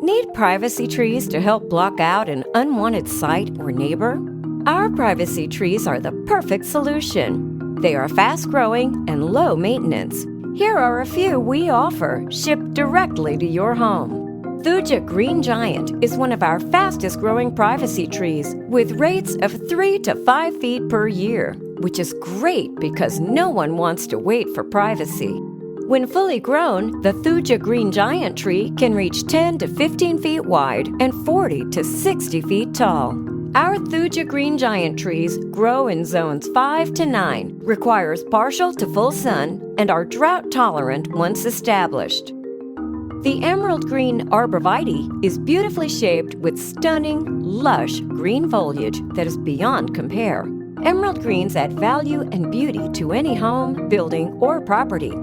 Need privacy trees to help block out an unwanted site or neighbor? Our privacy trees are the perfect solution. They are fast-growing and low maintenance. Here are a few we offer, shipped directly to your home. Thuja Green Giant is one of our fastest-growing privacy trees with rates of 3 to 5 feet per year, which is great because no one wants to wait for privacy. When fully grown, the Thuja Green Giant tree can reach 10 to 15 feet wide and 40 to 60 feet tall. Our Thuja Green Giant trees grow in zones 5 to 9, requires partial to full sun, and are drought-tolerant once established. The emerald green Arborvitae is beautifully shaped with stunning, lush green foliage that is beyond compare. Emerald greens add value and beauty to any home, building, or property.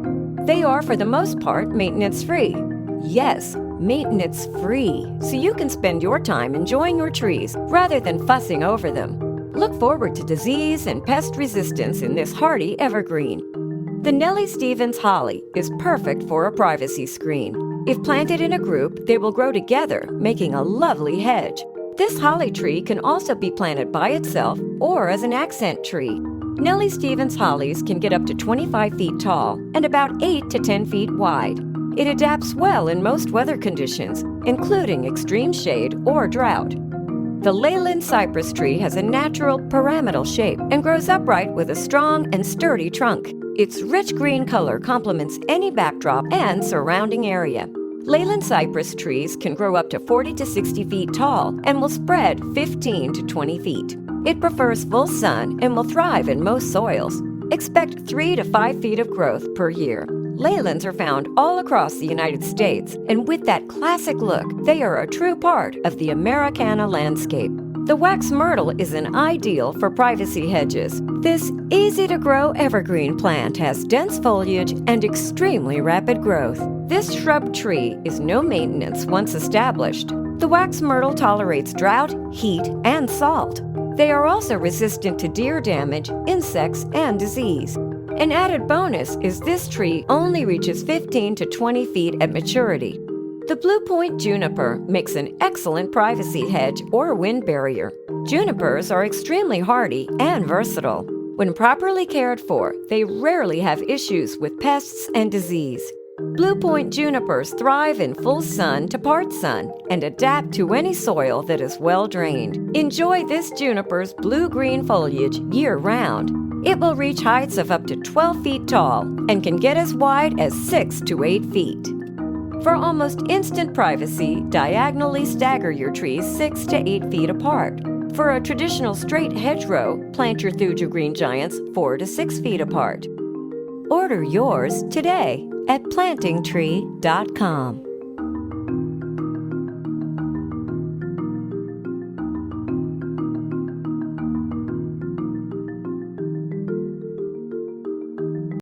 They are, for the most part, maintenance-free. Yes, maintenance-free, so you can spend your time enjoying your trees rather than fussing over them. Look forward to disease and pest resistance in this hardy evergreen. The Nelly Holly is perfect for a privacy screen. If planted in a group, they will grow together, making a lovely hedge. This holly tree can also be planted by itself or as an accent tree. Nelly hollies can get up to 25 feet tall and about 8 to 10 feet wide. It adapts well in most weather conditions, including extreme shade or drought. The Leyland Cypress tree has a natural pyramidal shape and grows upright with a strong and sturdy trunk. Its rich green color complements any backdrop and surrounding area. Leyland Cypress trees can grow up to 40 to 60 feet tall and will spread 15 to 20 feet. It prefers full sun and will thrive in most soils. Expect 3 to 5 feet of growth per year. Leylands are found all across the United States, and with that classic look, they are a true part of the Americana landscape. The wax myrtle is an ideal for privacy hedges. This easy-to-grow evergreen plant has dense foliage and extremely rapid growth. This shrub tree is no maintenance once established. The wax myrtle tolerates drought, heat, and salt. They are also resistant to deer damage, insects, and disease. An added bonus is this tree only reaches 15 to 20 feet at maturity. The Blue Point Juniper makes an excellent privacy hedge or wind barrier. Junipers are extremely hardy and versatile. When properly cared for, they rarely have issues with pests and disease. Blue Point junipers thrive in full sun to part sun and adapt to any soil that is well drained. Enjoy this juniper's blue-green foliage year-round. It will reach heights of up to 12 feet tall and can get as wide as 6 to 8 feet. For almost instant privacy, diagonally stagger your trees 6 to 8 feet apart. For a traditional straight hedgerow, plant your Thuja Green Giants 4 to 6 feet apart. Order yours today at PlantingTree.com.